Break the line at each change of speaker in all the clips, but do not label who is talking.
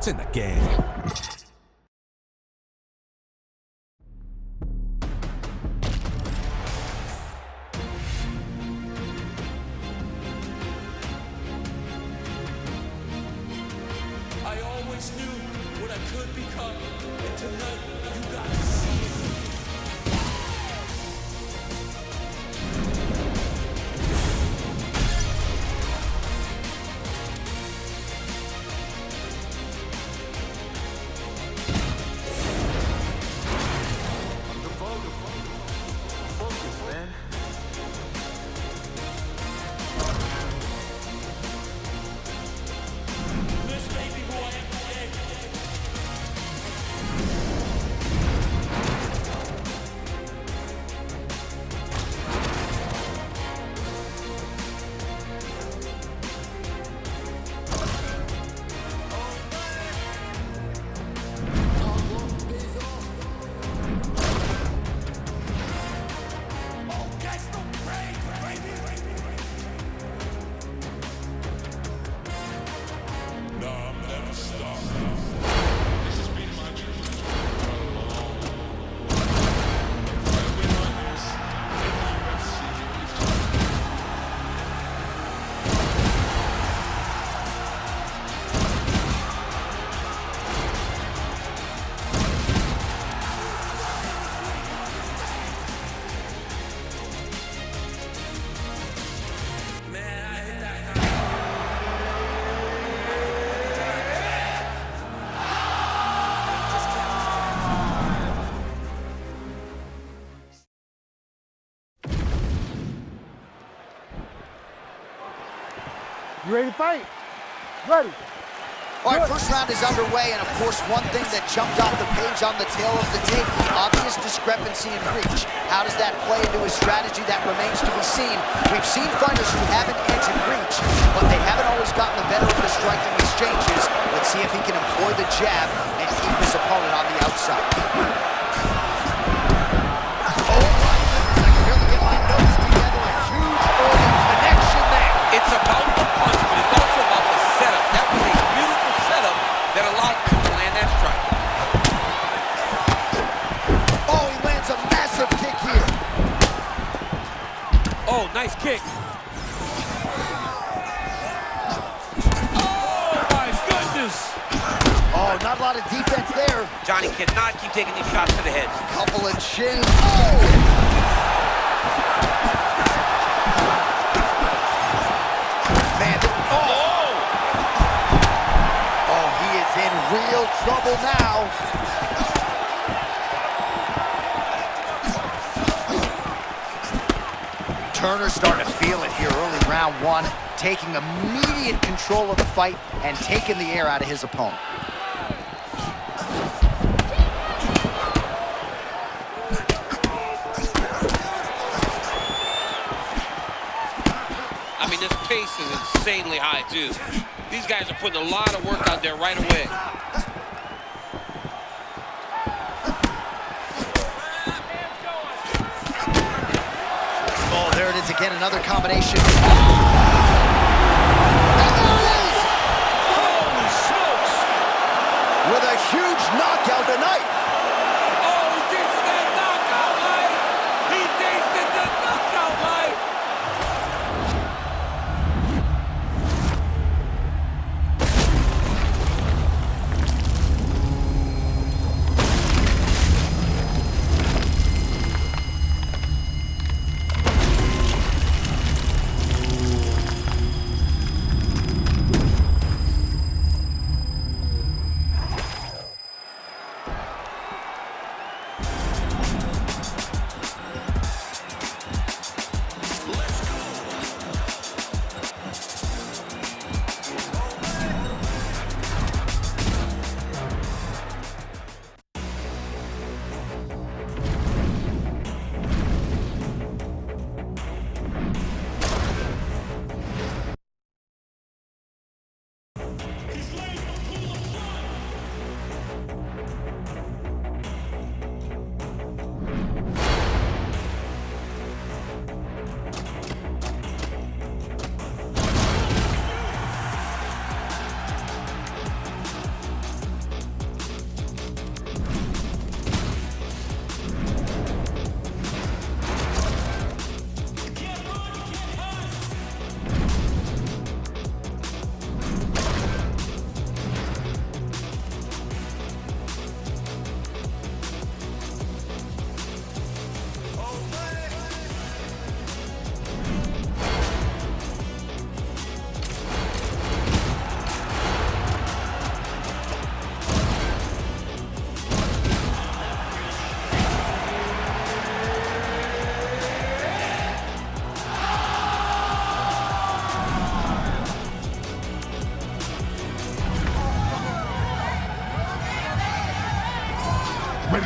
It's in the game.
I always knew what I could become, and tonight you got to see it.
Focus, man.
This may be who I am today.
You ready to fight? Ready.
All right, first round is underway, and of course, one thing that jumped off the page on the tail of the tape, the obvious discrepancy in reach. How does that play into his strategy? That remains to be seen. We've seen fighters who have an edge in reach, but they haven't always gotten the better of the striking exchanges. Let's see if he can employ the jab and keep his opponent on the outside. Oh my goodness, I can barely get my notes together. A huge early connection there.
It's about the punch, but it's also about the setup. That was a beautiful setup that allowed him to land that strike.
Oh, he lands a massive kick here.
Oh, nice kick. Oh, my goodness.
Oh, not a lot of defense there.
Johnny cannot keep taking these shots to the head.
Couple of shins. Oh! Man, oh, he is in real trouble now. Turner's starting to feel it here early round one, taking immediate control of the fight and taking the air out of his opponent.
I mean, this pace is insanely high, too. These guys are putting a lot of work out there right away.
Oh, there it is again, another combination.
Holy smokes!
With a huge knockout tonight.
Oh, he tasted that knockout line! He tasted the knockout line!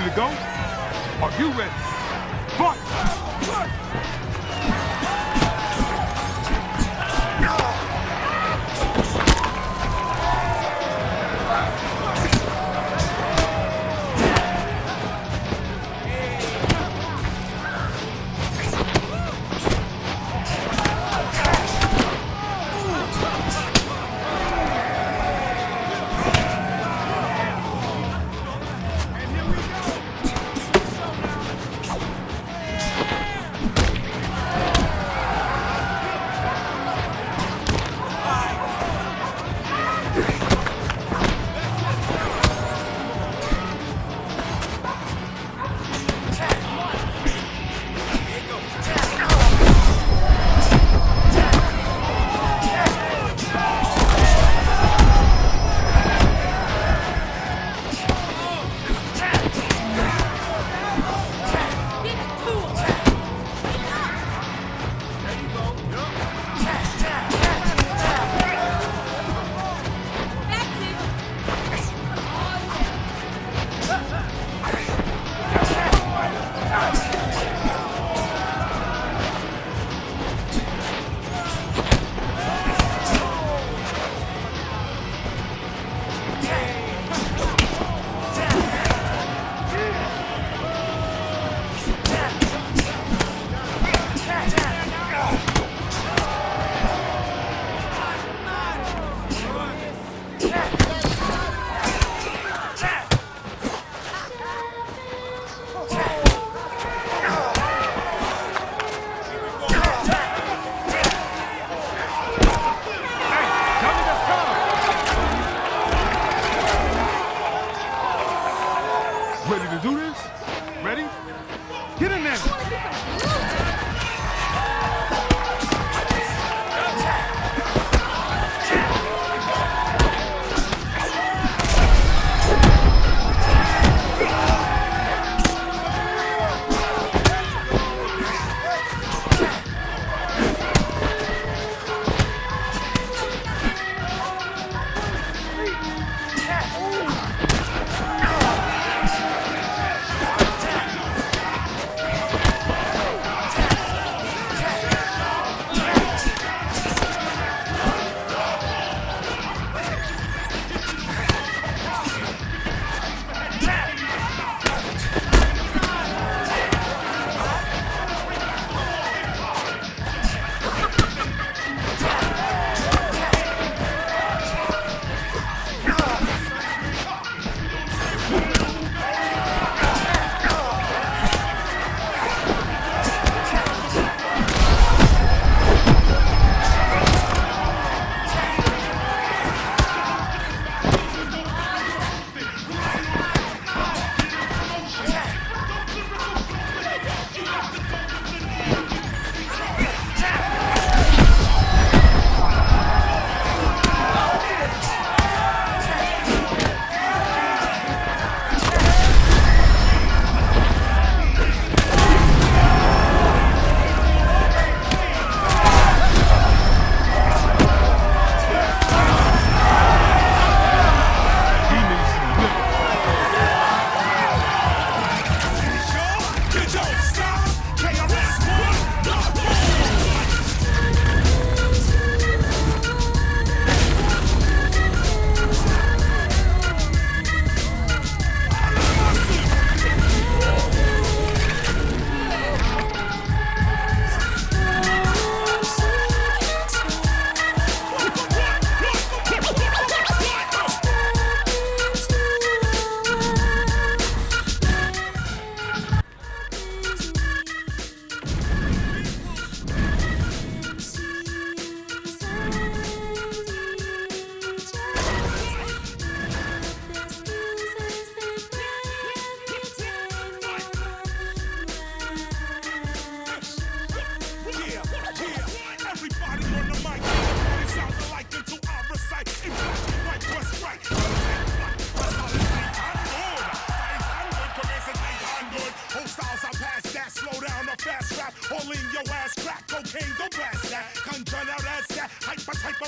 to go? Are you ready? Fight! Ready to do this? Ready? Get in there!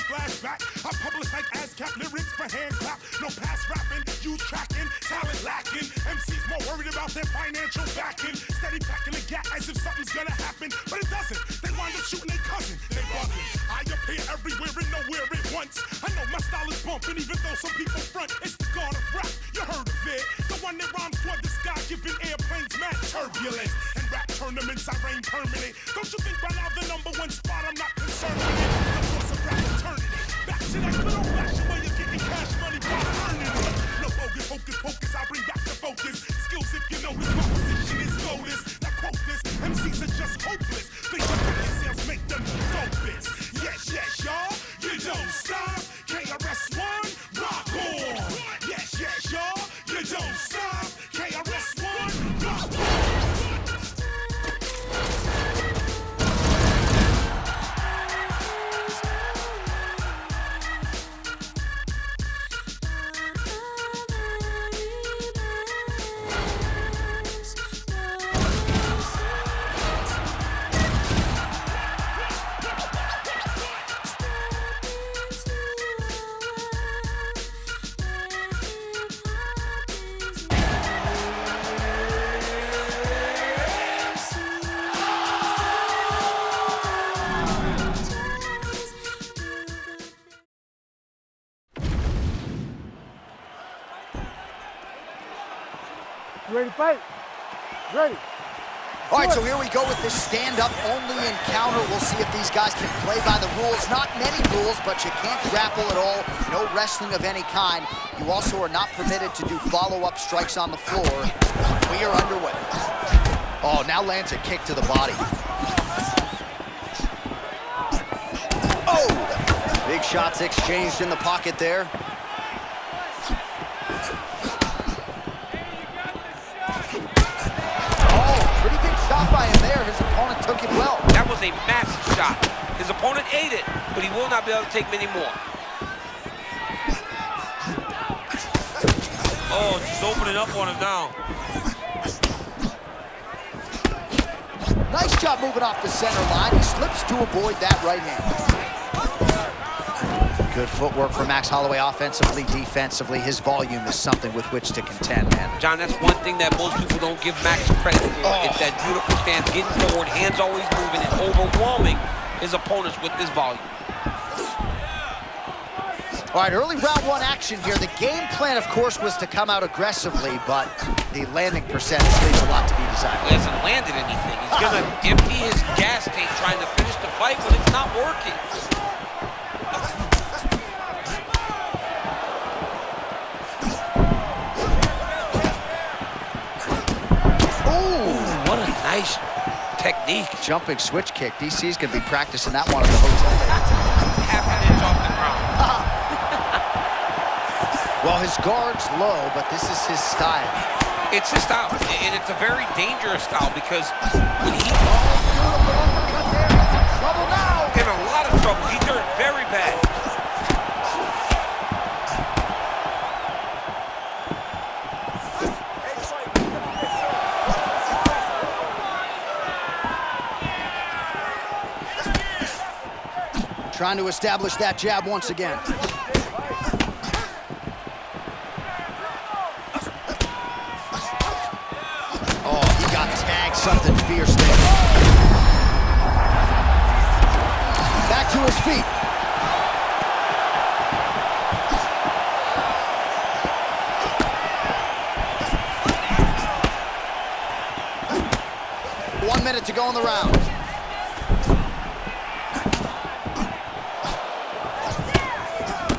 flashback. I publish like ASCAP lyrics for hand clap. No past rapping, you tracking, talent lacking. MCs more more worried about their financial backing. Steady packing the gap as if something's gonna happen, but it doesn't. They wind up shooting their cousin. They bugging. I appear everywhere and nowhere at once. I know my style is bumping, even though some people front. It's the god of rap. You heard of it? The one that rhymes toward the sky, giving airplanes mad turbulence. And rap tournaments, I reign permanent. Don't you think by now the #1 spot I'm not concerned with it? The force of rap eternity. Back to that good old fashioned way of getting cash money by earning it. No bogus, hocus pocus, I bring back the focus. Skills if you notice, my position is lotus. Now quote this, MCs are just hopeless. Think of yourselves, make them focus. Yes, yes, y'all, you don't stop. KRS-One, rock on. Yes, yes, y'all, you don't stop. KRS-One, rock on.
You ready to fight? Ready.
All right, so here we go with this stand-up only encounter. We'll see if these guys can play by the rules. Not many rules, but you can't grapple at all. No wrestling of any kind. You also are not permitted to do follow-up strikes on the floor. We are underway. Oh, now lands a kick to the body. Oh! Big shots exchanged in the pocket there. By him there, his opponent took it well.
That was a massive shot. His opponent ate it, but he will not be able to take many more. Oh, just opening up on him now.
Nice job moving off the center line. He slips to avoid that right hand. Good footwork for Max Holloway offensively, defensively. His volume is something with which to contend, man.
John, that's one thing that most people don't give Max credit for. It's that beautiful stance, getting forward, hands always moving, and overwhelming his opponents with this volume.
All right, early round one action here. The game plan, of course, was to come out aggressively, but the landing percentage leaves a lot to be desired.
He hasn't landed anything. He's gonna empty his gas tank trying to finish the fight, but it's not working. What a nice technique.
Jumping switch kick. DC's going to be practicing that one at the hotel.
Half an inch off the ground.
Well, his guard's low, but this is his style.
It's his style, and it's a very dangerous style because when he...
Beautiful uppercut there. He's in trouble now.
In a lot of trouble. He turned very bad.
Trying to establish that jab once again. Oh, he got tagged something fierce there. Back to his feet. One minute to go in the round.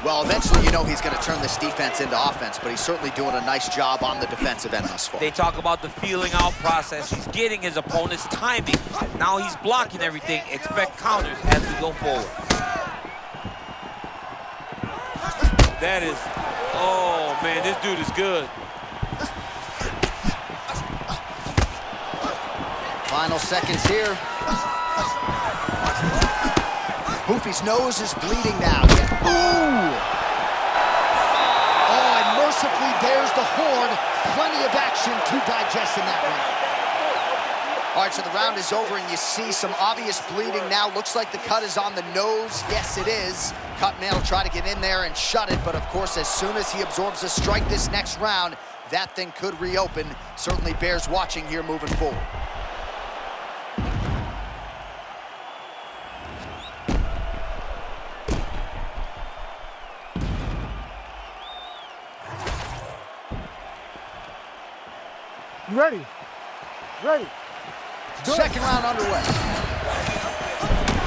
Well, eventually, you know he's going to turn this defense into offense, but he's certainly doing a nice job on the defensive end thus far.
They talk about the feeling out process. He's getting his opponent's timing. Now he's blocking everything. Expect counters as we go forward. That is, oh man, this dude is good.
Final seconds here. Hoofy's nose is bleeding now. Ooh! Oh, and mercifully, there's the horn. Plenty of action to digest in that round. All right, so the round is over, and you see some obvious bleeding now. Looks like the cut is on the nose. Yes, it is. Cutman will try to get in there and shut it, but of course, as soon as he absorbs a strike this next round, that thing could reopen. Certainly bears watching here moving forward.
You ready? Ready.
Second round underway.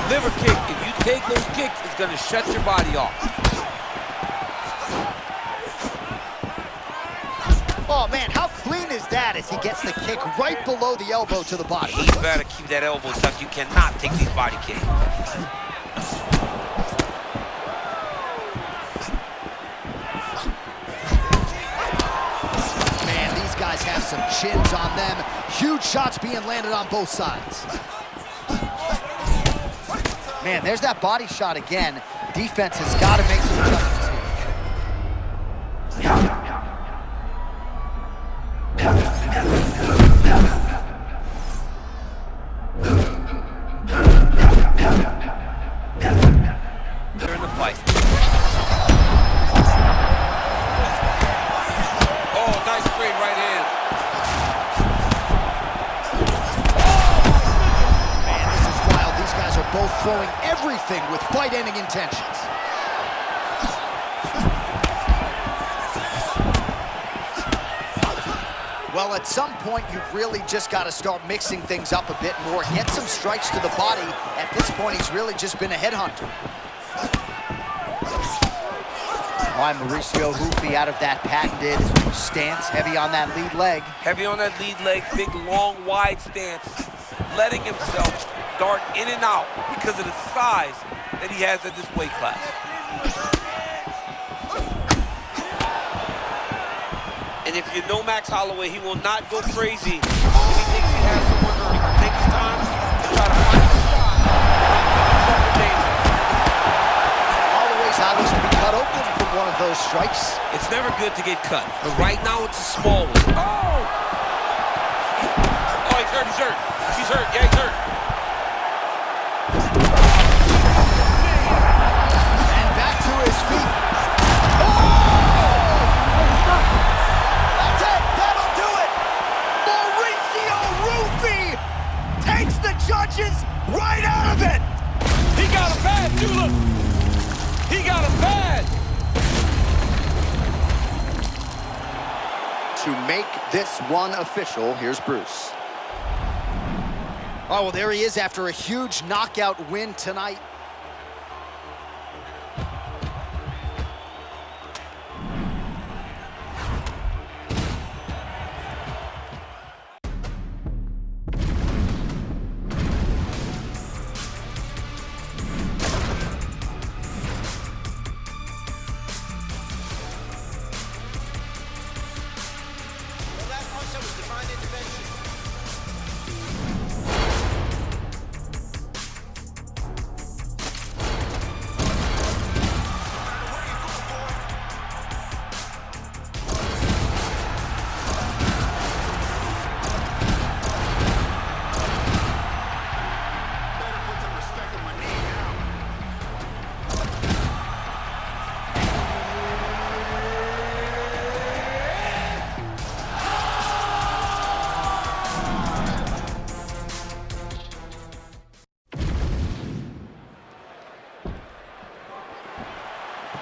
Liver kick, if you take those kicks, it's gonna shut your body off.
Oh man, how clean is that as he gets the kick right below the elbow to the body?
You better keep that elbow tucked. You cannot take these body kicks.
Man, these guys have some chins on them. Huge shots being landed on both sides. Man, there's that body shot again. Defense has got to make some adjustments here.
They're in the fight. Oh, nice straight right hand.
Man, this is wild. These guys are both throwing everything with fight-ending intentions. Well, at some point, you've really just got to start mixing things up a bit more. Get some strikes to the body. At this point, he's really just been a headhunter. All right, Mauricio Hoofy out of that patented stance, heavy on that lead leg.
Heavy on that lead leg, big, long, wide stance, letting himself dart in and out because of the size that he has at this weight class. And if you know Max Holloway, he will not go crazy if he thinks he has someone to take his time and try to find a shot.
Holloway's obviously to be cut open from one of those strikes.
It's never good to get cut, but right now it's a small one. Oh! Oh, he's hurt, he's hurt. He's hurt, yeah, he's hurt.
And back to his feet. Judges right out of it!
He got him bad, too, look! He got him bad!
To make this one official, here's Bruce. Oh, well, there he is after a huge knockout win tonight.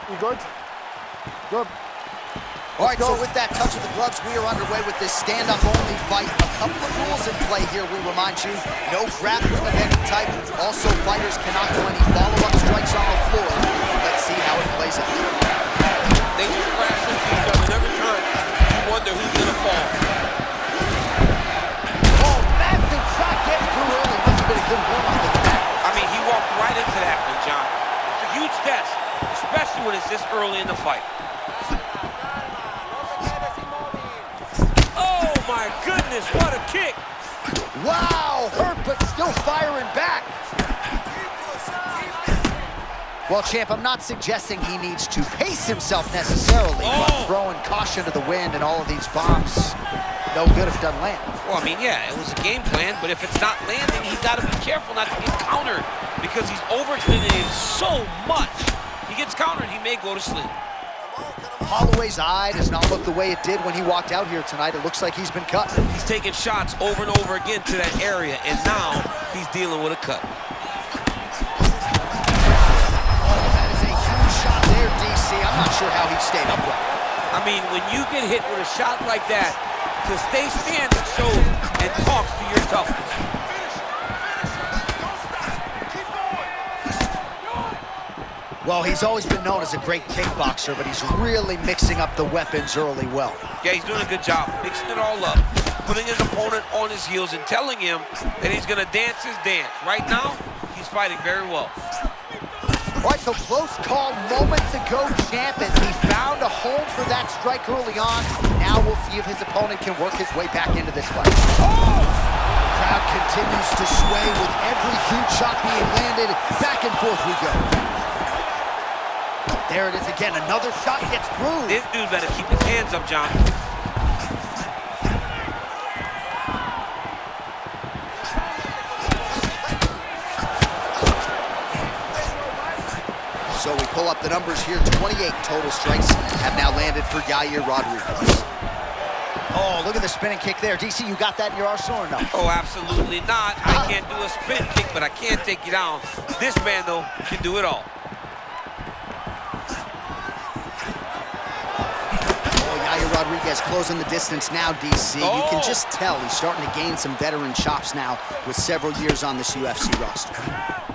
You good? Good.
All right, so with that touch of the gloves, we are underway with this stand-up-only fight. A couple of rules in play here, we remind you. No grappling of any type. Also, fighters cannot do any follow-up strikes on the floor. Let's see how it plays out.
They just crash into each other, and every time you wonder who's gonna fall.
Oh, massive shot gets through early. Must have been a good warm-up with that.
I mean, he walked right into that one, John. It's a huge test, especially when it's this early in the fight. Oh my goodness, what a kick!
Wow, hurt but still firing back. Well, champ, I'm not suggesting he needs to pace himself necessarily, but throwing caution to the wind and all of these bombs, no good if it doesn't land.
Well, I mean, yeah, it was a game plan, but if it's not landing, he's got to be careful not to get countered because he's overextending so much. He gets countered, he may go to sleep.
Holloway's eye does not look the way it did when he walked out here tonight. It looks like he's been cut.
He's taking shots over and over again to that area, and now he's dealing with a cut.
That is a huge shot there, DC. I'm not sure how he stayed upright.
I mean, when you get hit with a shot like that, to stay standing shows and talks to your toughness.
Well, he's always been known as a great kickboxer, but he's really mixing up the weapons early well.
Yeah, he's doing a good job, mixing it all up, putting his opponent on his heels and telling him that he's gonna dance his dance. Right now, he's fighting very well.
All right, so close call moments ago, champ, as he found a home for that strike early on. Now we'll see if his opponent can work his way back into this fight. Oh! Crowd continues to sway with every huge shot being landed. Back and forth we go. There it is again, another shot gets through.
This dude better keep his hands up, John.
So we pull up the numbers here. 28 total strikes have now landed for Yair Rodriguez. Oh, look at the spinning kick there. DC, you got that in your arsenal or no?
Oh, absolutely not. I can't do a spin kick, but I can't take you down. This man, though, can do it all.
Rodriguez closing the distance now, DC.
Oh.
You can just tell he's starting to gain some veteran chops now with several years on this UFC roster.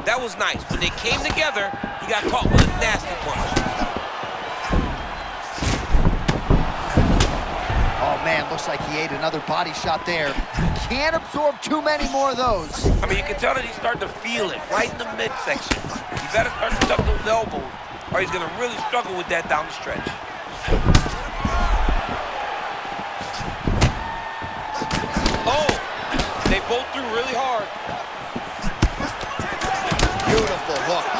That was nice. When they came together, he got caught with a nasty punch.
Oh, man, looks like he ate another body shot there. Can't absorb too many more of those.
I mean, you can tell that he's starting to feel it right in the midsection. You better start to tuck those elbows, or he's going to really struggle with that down the stretch. They both threw really hard.
Beautiful hook. Oh,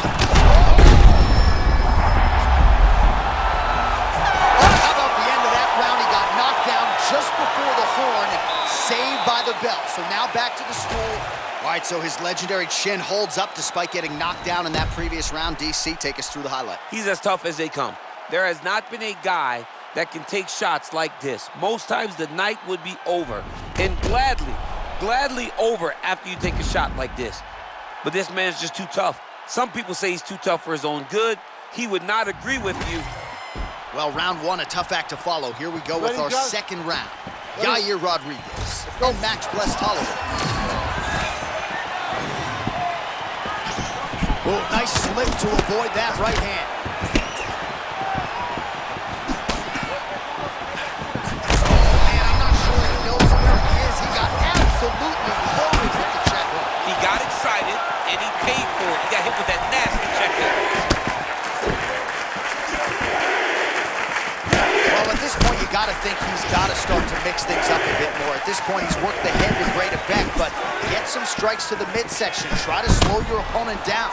how about the end of that round? He got knocked down just before the horn, saved by the bell. So now back to the stool. All right, so his legendary chin holds up despite getting knocked down in that previous round. DC, take us through the highlight.
He's as tough as they come. There has not been a guy that can take shots like this. Most times the night would be over, and gladly over after you take a shot like this. But this man's just too tough. Some people say he's too tough for his own good. He would not agree with you.
Well, round one, a tough act to follow. Here we go with our second round. Yair Rodriguez and Max Blessed Holloway. Oh, nice slip to avoid that right hand.
He got excited, and he paid for it. He got hit with that nasty check there.
Well, at this point, you got to think he's got to start to mix things up a bit more. At this point, he's worked the head to great effect, but get some strikes to the midsection. Try to slow your opponent down.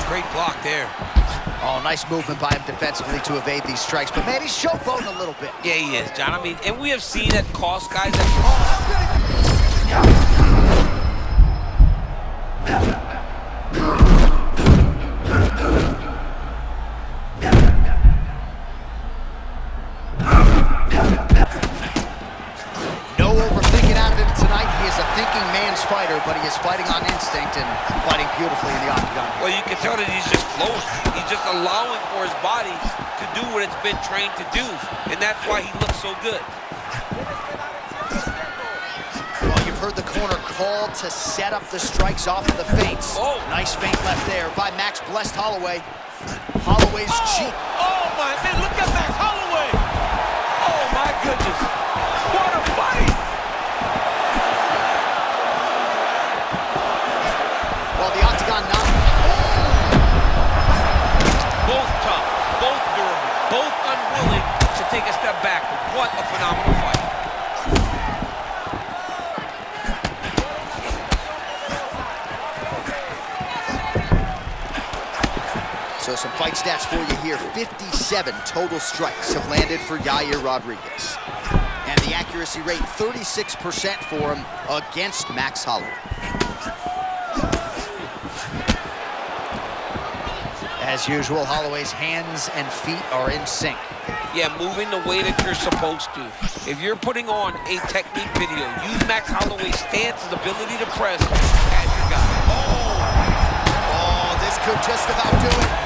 Great block there.
Oh, nice movement by him defensively to evade these strikes. But, man, he's showboating a little bit.
Yeah, he is, John. I mean, and we have seen that cost guys that...
No overthinking out of him tonight. He is a thinking man's fighter, but he is fighting on instinct and fighting beautifully in the octagon.
Well, you can tell that he's just flowing. He's just allowing for his body to do what it's been trained to do, and that's why he looks so good.
Well, you've heard the corner call to set up the strikes off of the feints.
Oh.
Nice feint left there by Max Blessed Holloway. Holloway's cheek.
Oh, my man, look at Max Holloway. Oh, my goodness. What a fight.
Well, the octagon knock.
Both tough, both durable, both unwilling to take a step back. What a phenomenal fight.
So some fight stats for you here. 57 total strikes have landed for Yair Rodriguez. And the accuracy rate, 36% for him against Max Holloway. As usual, Holloway's hands and feet are in sync.
Yeah, moving the way that you're supposed to. If you're putting on a technique video, use Max Holloway's stance, his ability to press as your guy.
Oh, this could just about do it.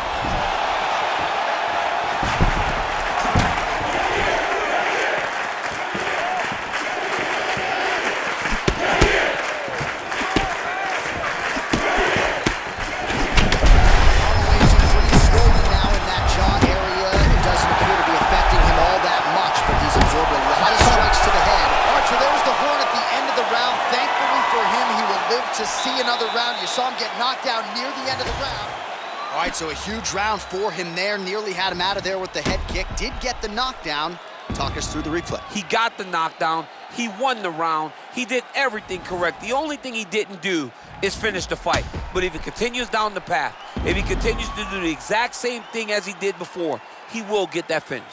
To see another round. You saw him get knocked down near the end of the round. All right, so a huge round for him there. Nearly had him out of there with the head kick. Did get the knockdown. Talk us through the replay.
He got the knockdown. He won the round. He did everything correct. The only thing he didn't do is finish the fight. But if he continues down the path, if he continues to do the exact same thing as he did before, he will get that finish.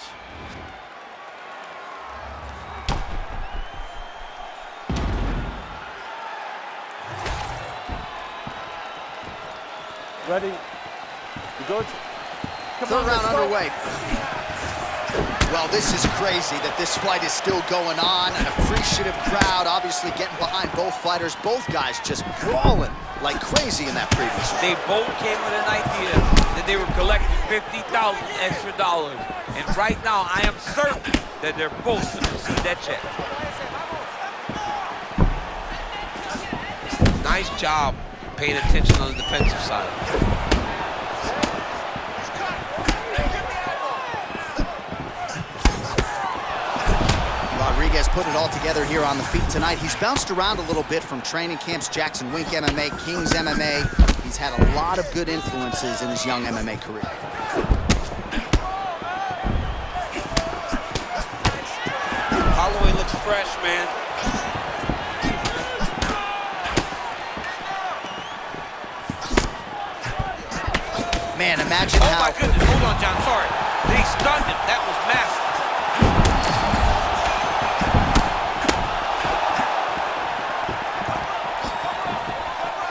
Ready? You go.
Third round underway. Well, this is crazy that this fight is still going on. An appreciative crowd, obviously getting behind both fighters. Both guys just brawling like crazy in that previous round.
They both came with an idea that they were collecting $50,000 extra. And right now, I am certain that they're both going to receive that check. Nice job paying attention on the defensive side.
Rodriguez put it all together here on the feet tonight. He's bounced around a little bit from training camps, Jackson Wink MMA, Kings MMA. He's had a lot of good influences in his young MMA career.
Holloway looks fresh, man.
Man, imagine how...
Oh my goodness, hold on, John, sorry. They stunned him, that was massive.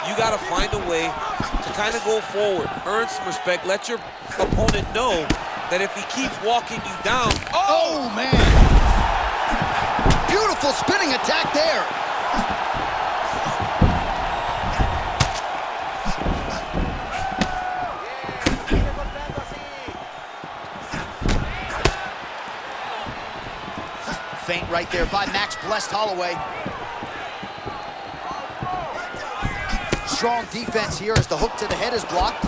You gotta find a way to kind of go forward, earn some respect, let your opponent know that if he keeps walking you down...
Oh, man! Beautiful spinning attack there. Feint right there by Max blessed Holloway. Strong defense here as the hook to the head is blocked.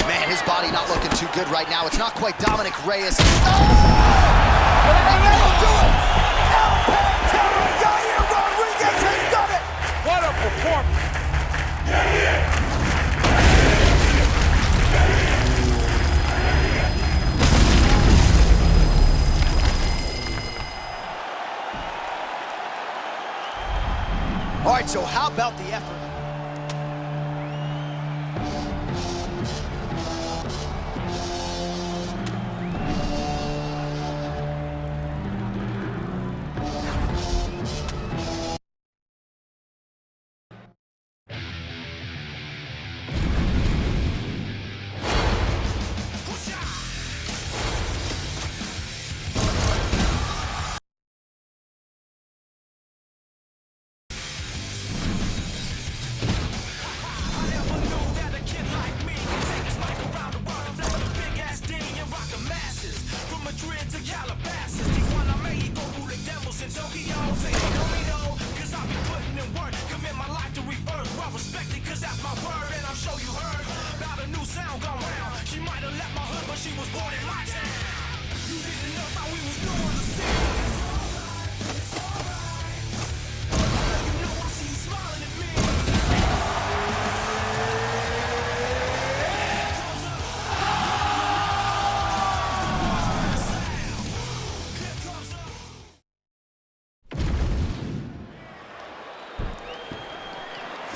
Man, his body not looking too good right now. It's not quite Dominic Reyes. Oh!
Yair Rodriguez has done it!
What a performance!
All right, so how about the effort?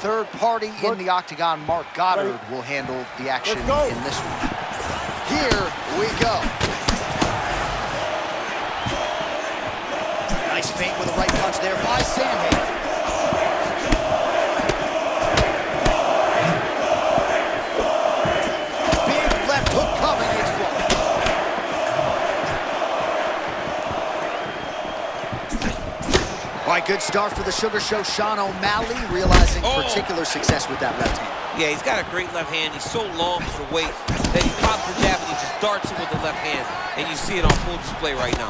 third party in the octagon, Mark Goddard, will handle the action in this one. Here we go. Nice feint with a right punch there by Sandhagen. Big left hook coming, it's blocked. All right, good start for the Sugar Show. Sean O'Malley realizing particular success with that left hand.
Yeah, he's got a great left hand. He's so long for the weight that he pops the jab and he just darts it with the left hand. And you see it on full display right now.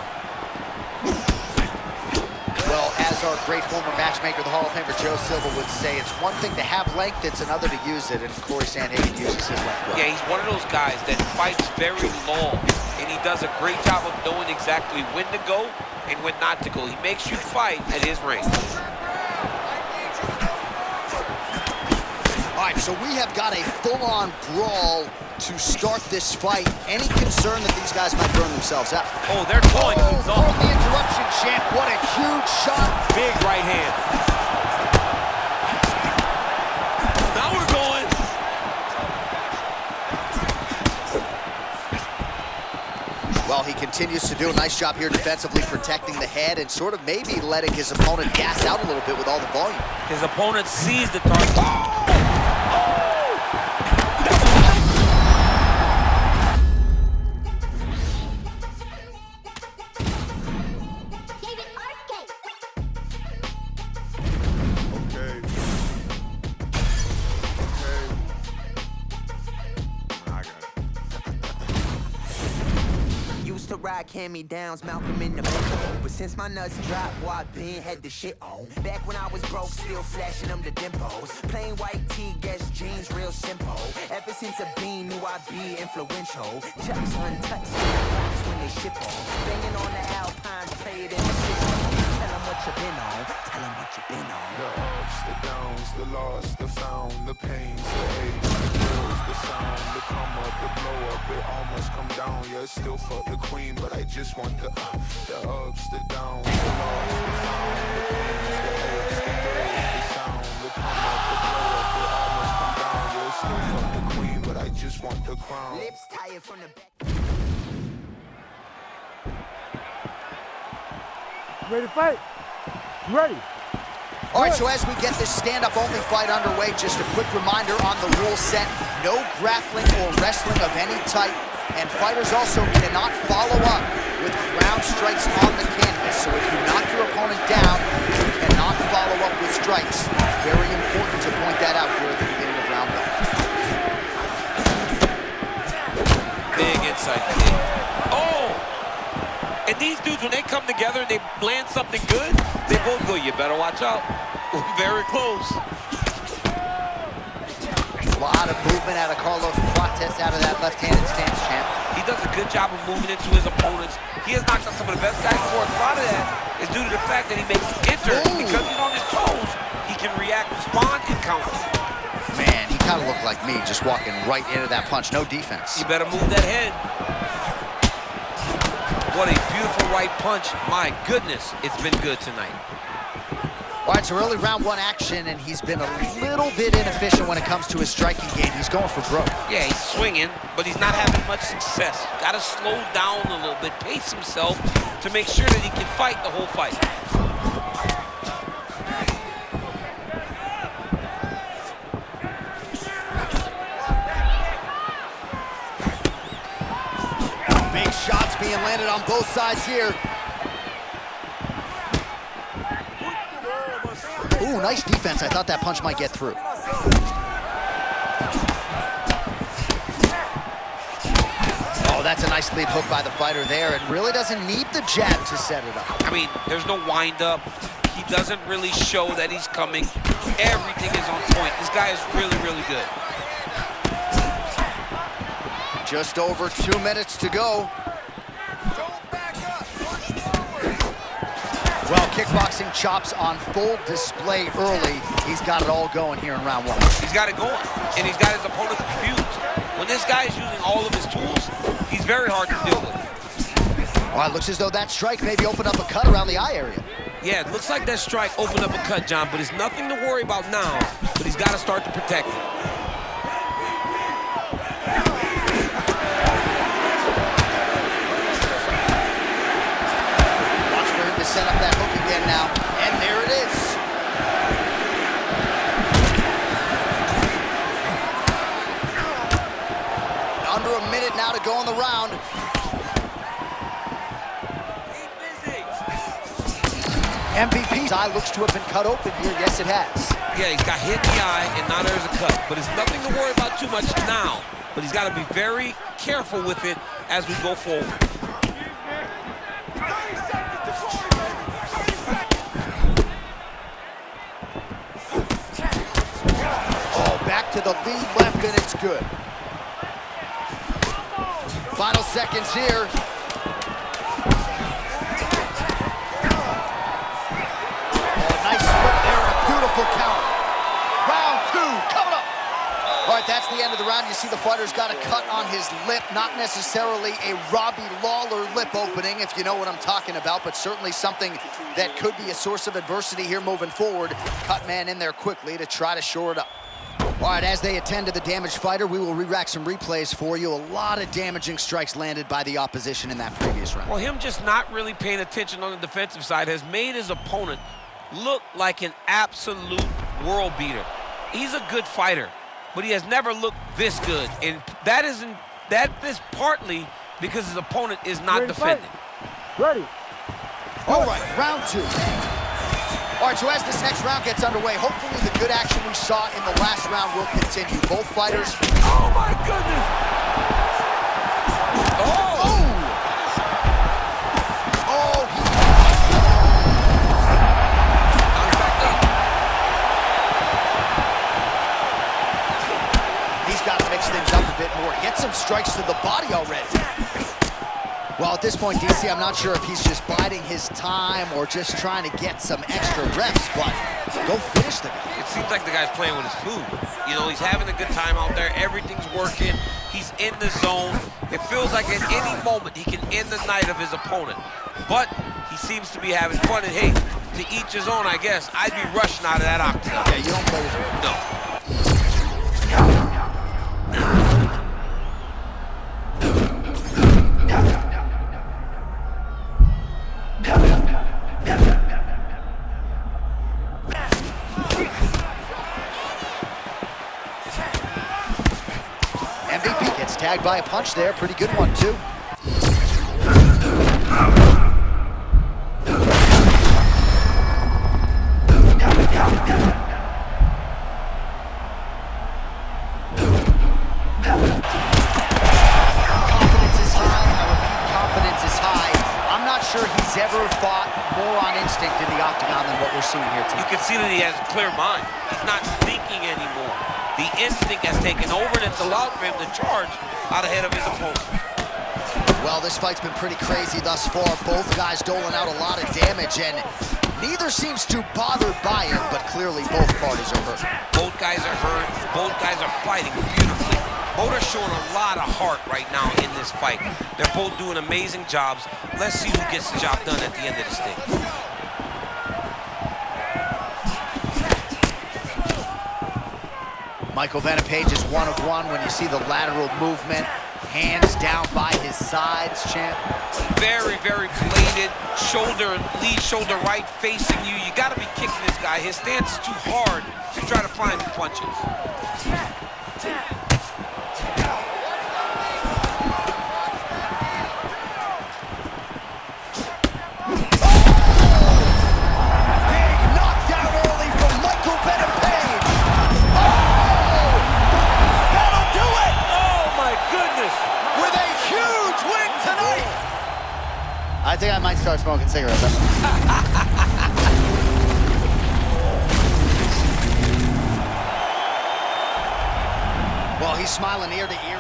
Well, as our great former matchmaker, the Hall of Famer Joe Silva would say, it's one thing to have length, it's another to use it, and Corey Sandhagen uses his length well.
Yeah, he's one of those guys that fights very long, and he does a great job of knowing exactly when to go and when not to go. He makes you fight at his range.
All right, so we have got a full-on brawl to start this fight. Any concern that these guys might burn themselves out?
Oh, they're going.
Oh, the interruption, champ. What a huge shot.
Big right hand. Now we're going.
Well, he continues to do a nice job here defensively, protecting the head and sort of maybe letting his opponent gas out a little bit with all the volume.
His opponent sees the target.
Ride hand-me-downs, Malcolm in the middle. But since my nuts dropped, boy, I been had the shit on. Back when I was broke, still flashing them the dimples. Plain white tee, Guess jeans, real simple. Ever since a bean, knew I'd be influential. Chucks untouched, when they ship on. Banging on the Alpines, played in the system. Tell them what you been on, tell them what you been on.
The ups, the downs, the loss, the found, the pains, the aches, the thrills, the sound, the come up, the blow up, it all must come down. Yeah, still fuck the queen, but I just want the ups, the downs, the loss, the found, the pains, the aches, the thrills, the sound, the come up, the blow up, it all must come down. Yeah, still fuck the queen, but I just want the crown.
Lips tired from the back.
Ready to fight? You ready?
All right, so as we get this stand-up only fight underway, just a quick reminder on the rule set: no grappling or wrestling of any type, and fighters also cannot follow up with ground strikes on the canvas. So if you knock your opponent down, you cannot follow up with strikes. Very important to point that out here at the beginning of round one.
Big inside kick. Oh! And these dudes, when they come together and they land something good, they both go, you better watch out. Very close.
A lot of movement out of Carlos Prates out of that left-handed stance, champ.
He does a good job of moving into his opponents. He has knocked out some of the best guys before. A lot of that is due to the fact that he makes enter. Because he's on his toes, he can react, respond, and counter.
Man, he kind of looked like me, just walking right into that punch. No defense.
You better move that head. What a beautiful right punch. My goodness, it's been good tonight.
All right, so early round one action, and he's been a little bit inefficient when it comes to his striking game. He's going for broke.
Yeah, he's swinging, but he's not having much success. Got to slow down a little bit, pace himself to make sure that he can fight the whole fight.
Big shots being landed on both sides here. Ooh, nice defense. I thought that punch might get through. Oh, that's a nice lead hook by the fighter there. It really doesn't need the jab to set it up.
I mean, there's no wind-up. He doesn't really show that he's coming. Everything is on point. This guy is really, really good.
Just over 2 minutes to go. Well, kickboxing chops on full display early. He's got it all going here in round one.
He's got it going, and he's got his opponent confused. When this guy is using all of his tools, he's very hard to deal with.
Well, it looks as though that strike maybe opened up a cut around the eye area.
Yeah, it looks like that strike opened up a cut, John, but it's nothing to worry about now, but he's got to start to protect it.
Watch for him to set up that hook again now, and there it is. Under a minute now to go in the round. MVP's eye looks to have been cut open here. Yes, it has.
Yeah, he's got hit in the eye, and now there's a cut. But it's nothing to worry about too much now. But he's got to be very careful with it as we go forward.
Oh, back to the lead left, and it's good. Final seconds here. Counter. Round 2 coming up. All right, that's the end of the round. You see the fighter's got a cut on his lip, not necessarily a Robbie Lawler lip opening, if you know what I'm talking about, but certainly something that could be a source of adversity here moving forward. Cut man in there quickly to try to shore it up. All right, as they attend to the damaged fighter, we will re-rack some replays for you. A lot of damaging strikes landed by the opposition in that previous round.
Well, him just not really paying attention on the defensive side has made his opponent look like an absolute world beater. He's a good fighter, but he has never looked this good, and that is partly because his opponent is not defending.
Ready.
All right, round 2. All right, so as this next round gets underway, hopefully the good action we saw in the last round will continue. Both fighters.
Oh my goodness! Oh!
Things up a bit more. Get some strikes to the body already. Well, at this point, DC, I'm not sure if he's just biding his time or just trying to get some extra reps, but go finish the guy.
It seems like the guy's playing with his food. You know, he's having a good time out there. Everything's working. He's in the zone. It feels like at any moment he can end the night of his opponent. But he seems to be having fun, and hey, to each his own, I guess. I'd be rushing out of that octagon.
Yeah, you don't play with him.
No.
MVP gets tagged by a punch there. Pretty good one, too. He's ever fought more on instinct in the octagon than what we're seeing here tonight.
You can see that he has a clear mind. He's not thinking anymore. The instinct has taken over, and it's allowed for him to charge out ahead of his opponent.
Well, this fight's been pretty crazy thus far. Both guys doling out a lot of damage, and neither seems too bothered by it, but clearly both parties are hurt.
Both guys are hurt. Both guys are fighting beautifully. Both are showing a lot of heart right now in this fight. They're both doing amazing jobs. Let's see who gets the job done at the end of this thing.
Michael Venom Page is 1 of 1 when you see the lateral movement. Hands down by his sides, champ.
Very, very bladed. Shoulder, lead shoulder right facing you. You got to be kicking this guy. His stance is too hard to try to find the punches.
I think I might start smoking cigarettes. Well, he's smiling ear to ear.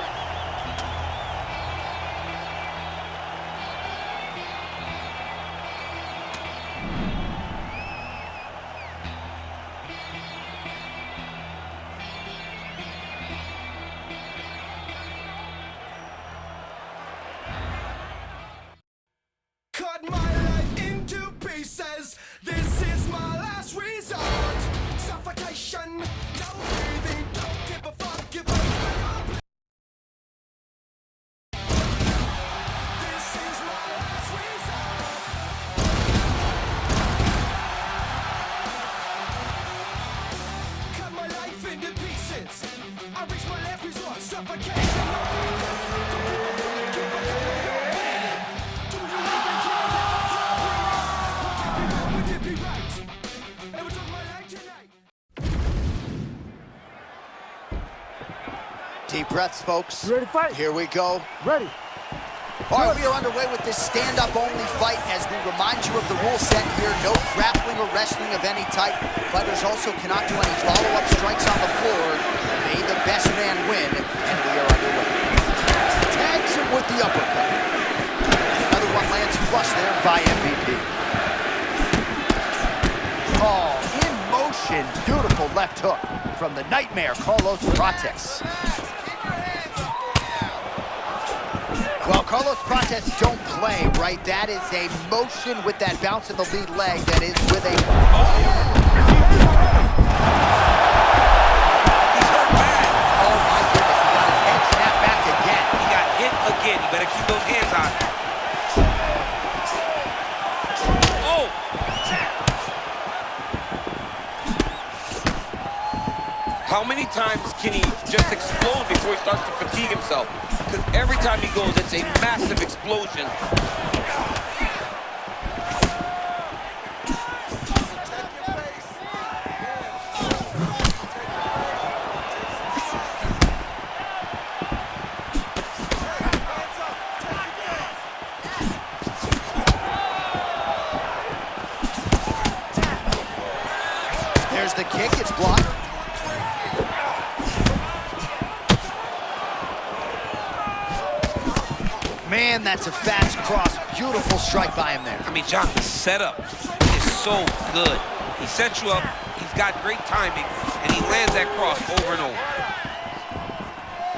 Cut my life into pieces. This run. No breathing, don't give a fuck, give up. This is my last resort. Cut my life into pieces. I reach my last resort, suffocation. Do you even care if I would it be right? It was on my life tonight.
Deep breaths, folks.
You ready to fight?
Here we go.
Ready.
All right, we are underway with this stand-up-only fight as we remind you of the rule set here. No grappling or wrestling of any type. Fighters also cannot do any follow-up strikes on the floor. May the best man win, and we are underway. Tags him with the uppercut. Another one lands flush there by MVP. Oh, in motion. Beautiful left hook from the Nightmare, Carlos Prates. Well, Carlos Prates don't play, right? That is a motion with that bounce in the lead leg that is with a...
He's hurt bad.
Oh, my goodness. He got his head snapped back again.
He got hit again. You better keep those hands on. Oh! How many times can he just explode before he starts to fatigue himself? Because every time he goes, it's a massive explosion.
There's the kick. It's blocked. Man, that's a fast cross. Beautiful strike by him there.
I mean, John, the setup is so good. He sets you up, he's got great timing, and he lands that cross over and over.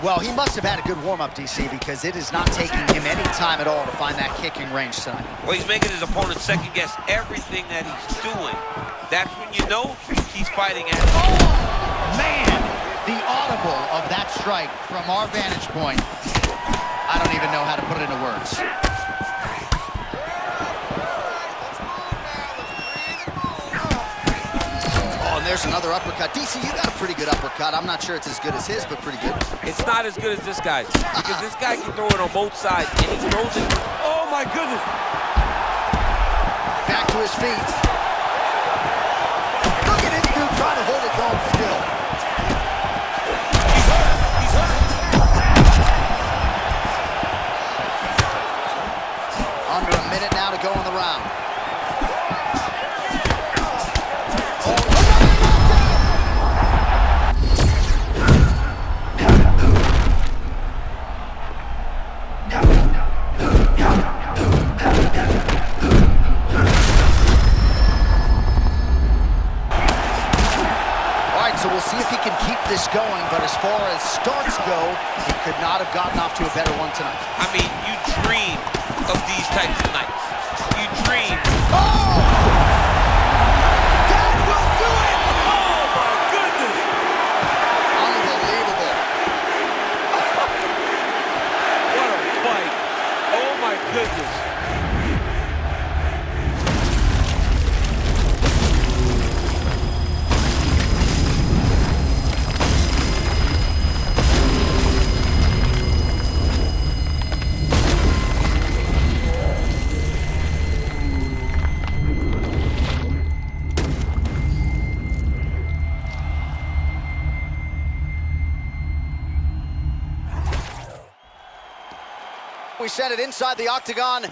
Well, he must have had a good warm-up, DC, because it is not taking him any time at all to find that kicking range tonight.
Well, he's making his opponent second-guess everything that he's doing. That's when you know he's fighting at...
Oh, man! The audible of that strike from our vantage point. I don't even know how to put it into words. Oh, and there's another uppercut. DC, you got a pretty good uppercut. I'm not sure it's as good as his, but pretty good.
It's not as good as this guy's, because this guy can throw it on both sides, and he throws it... Oh, my goodness!
Back to his feet. Look at this dude trying to hold his own still.
He's hurt! He's hurt!
Under a minute now to go in the round. All right, so we'll see if he can keep this going, but as far as starts go, he could not have gotten off to a better one tonight.
I mean, you dream of these types of nights. You dream.
Oh! That will do it!
Oh, my goodness!
Unbelievable.
What a fight. Oh, my goodness.
We sent it inside the octagon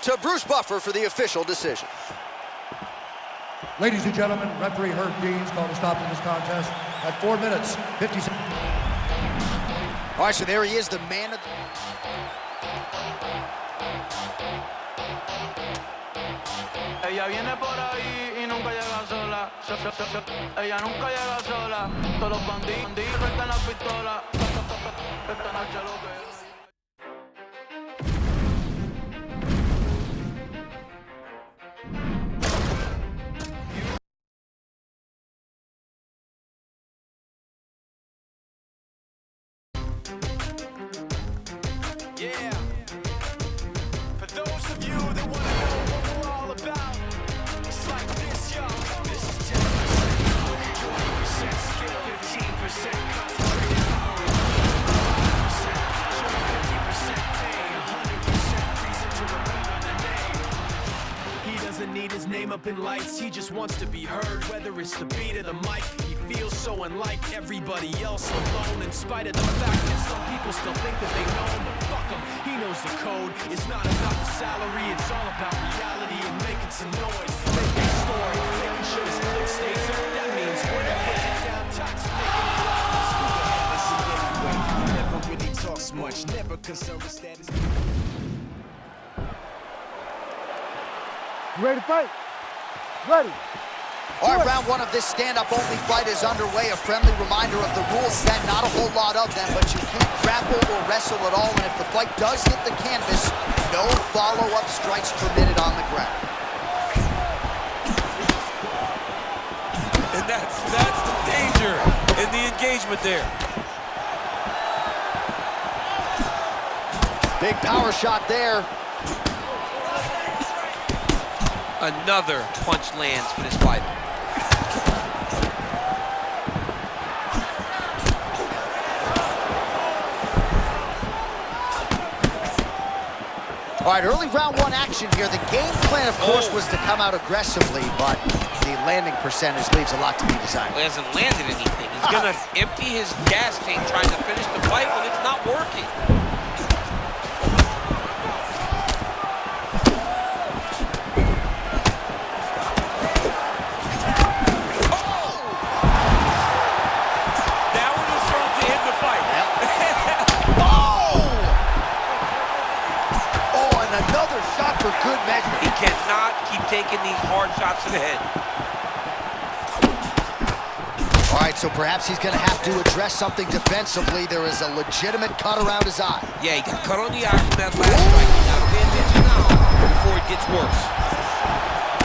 to Bruce Buffer for the official decision.
Ladies and gentlemen, referee Herb Deans called a stop to this contest at 4 minutes, 50 seconds.
All right, so there he is, the man of the...
Ella viene por ahí y nunca llega sola. Ella nunca llega sola. Todos los bandidos sueltan la pistola. Esta noche lo que...
Yeah. For those of you that want to know what we're all about, it's like this, y'all. This is 10% skill, 15% concentrated power, 50% pain, 100% reason to remember the name. He doesn't need his name up in lights, he just wants to be heard, whether it's the beat or the mic. He feels so unlike everybody else alone, in spite of the fact that some people still think that they know him, but fuck him, he knows the code. It's not about the salary, it's all about reality and making some noise, making a story, making sure his click stays up. That means when he puts it down, Tox making it up. Listen anyway, he never really talks much, never concerned with status.
You ready to fight? Ready.
All right, round one of this stand-up-only fight is underway. A friendly reminder of the rules set. Not a whole lot of them, but you can't grapple or wrestle at all. And if the fight does hit the canvas, no follow-up strikes permitted on the ground.
And that's the danger in the engagement there.
Big power shot there.
Another punch lands for this fighter.
All right, early round one action here. The game plan, of course, was to come out aggressively, but the landing percentage leaves a lot to be desired.
He hasn't landed anything. He's gonna empty his gas tank trying to finish the fight when it's not working.
Another shot for good measure.
He cannot keep taking these hard shots to the head.
All right, so perhaps he's going to have to address something defensively. There is a legitimate cut around his eye.
Yeah, he got cut on the eye from that last strike. You got to pay attention now before it gets worse.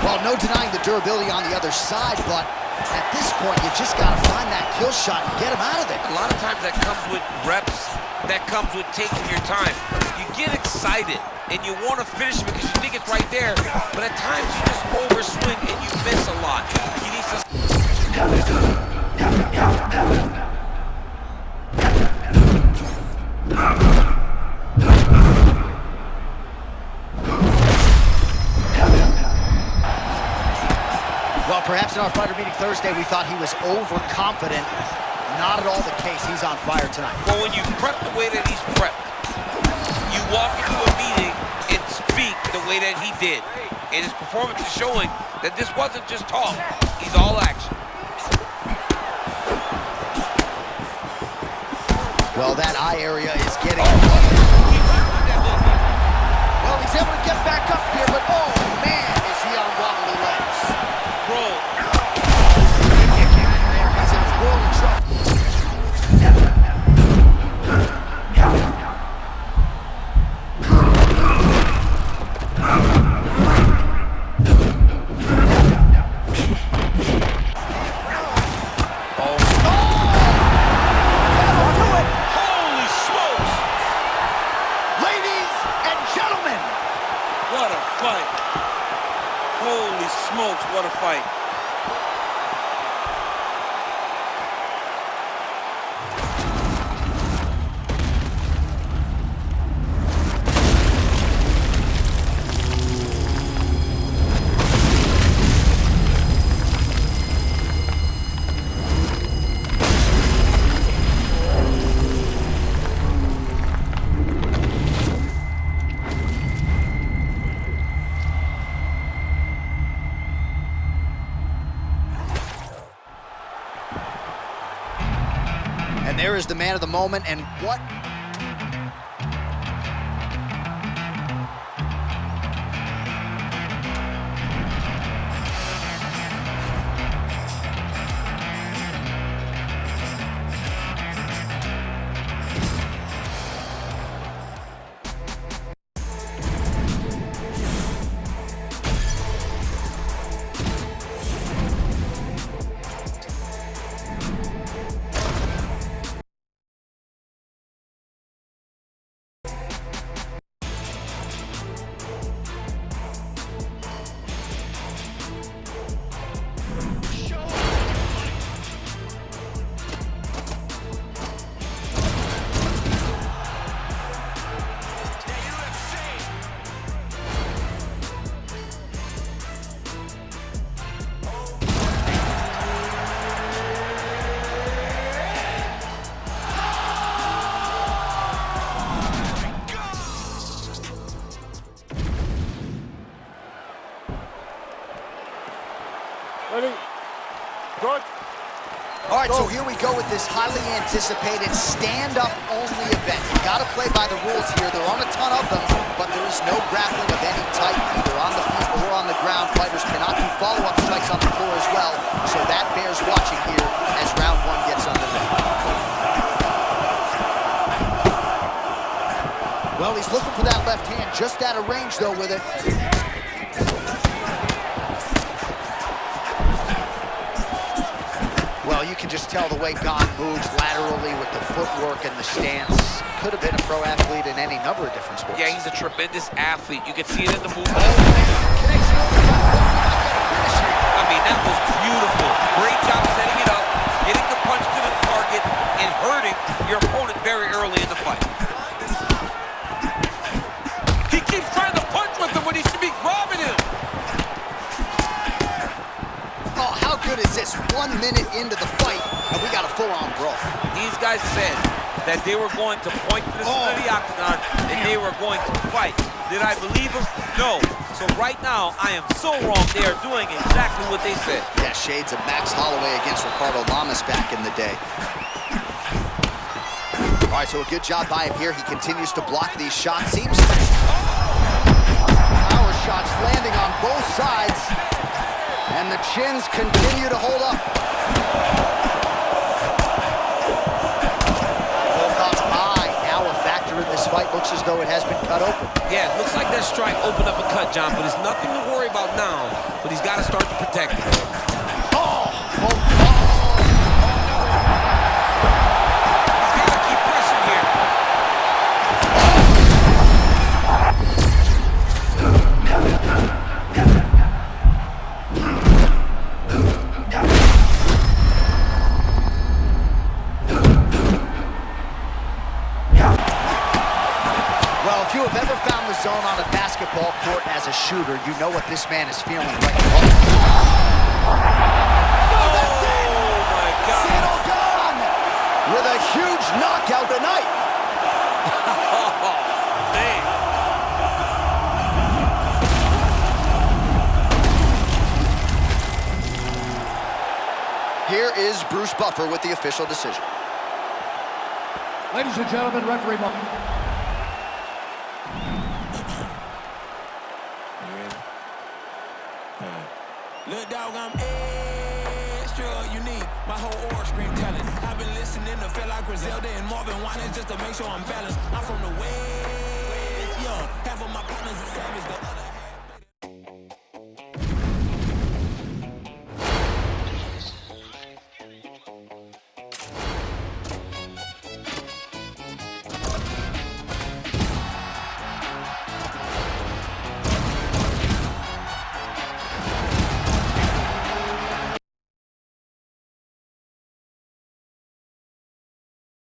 Well, no denying the durability on the other side, but at this point, you just got to find that kill shot and get him out of there.
A lot of times that comes with reps. That comes with taking your time. You get excited and you want to finish it because you think it's right there, but at times you just overswing and you miss a lot. He needs to...
Well, perhaps in our fighter meeting Thursday, we thought he was overconfident. Not at all the case. He's on fire tonight.
Well, when you prep the way that he's prepped, you walk into a meeting and speak the way that he did. And his performance is showing that this wasn't just talk. He's all action.
Well, that eye area is getting... Well, he's able to get back up here, but oh, man, is he on wobbly legs.
Bro.
He's in world of trouble.
Holy smokes, what a fight.
And there is the man of the moment, and what
Ready? Good.
All right, so here we go with this highly anticipated stand-up only event. You gotta play by the rules here. There aren't a ton of them, but there is no grappling of any type, either on the feet or on the ground. Fighters cannot do follow-up strikes on the floor as well, so that bears watching here as round one gets underway. Well, he's looking for that left hand, just out of range though with it. Well, you can just tell the way Gane moves laterally with the footwork and the stance. Could have been a pro athlete in any number of different sports.
Yeah, he's a tremendous athlete. You can see it in the movement. I mean, that was beautiful. Great job setting it up, getting the punch to the target, and hurting your opponent very early in the fight. He keeps trying to punch with him when he should be grabbing him.
Oh, how good is this? 1 minute into the fight, and we got a full-on brawl.
These guys said that they were going to point to the center of the octagon and they were going to fight. Did I believe them? No. So right now, I am so wrong. They are doing exactly what they said.
Yeah, shades of Max Holloway against Ricardo Lamas back in the day. All right, so a good job by him here. He continues to block these shots. Seems power shots landing on both sides. And the chins continue to hold up. Volkov's eye now a factor in this fight. Looks as though it has been cut open.
Yeah, it looks like that strike opened up a cut, John, but it's nothing to worry about now. But he's got to start to protect it.
Oh!
He's got to keep pressing here.
Well, if you have ever found the zone on a basketball court as a shooter, you know what this man is feeling right now. Oh, that's it!
Oh, my God.
Cyril Gane with a huge knockout tonight.
Oh, man.
Here is Bruce Buffer with the official decision.
Ladies and gentlemen, referee Martin.
Look, dog, I'm extra unique. My whole aura scream talent. I've been listening to feel like Griselda and Marvin Winans just to make sure I'm balanced. I'm from the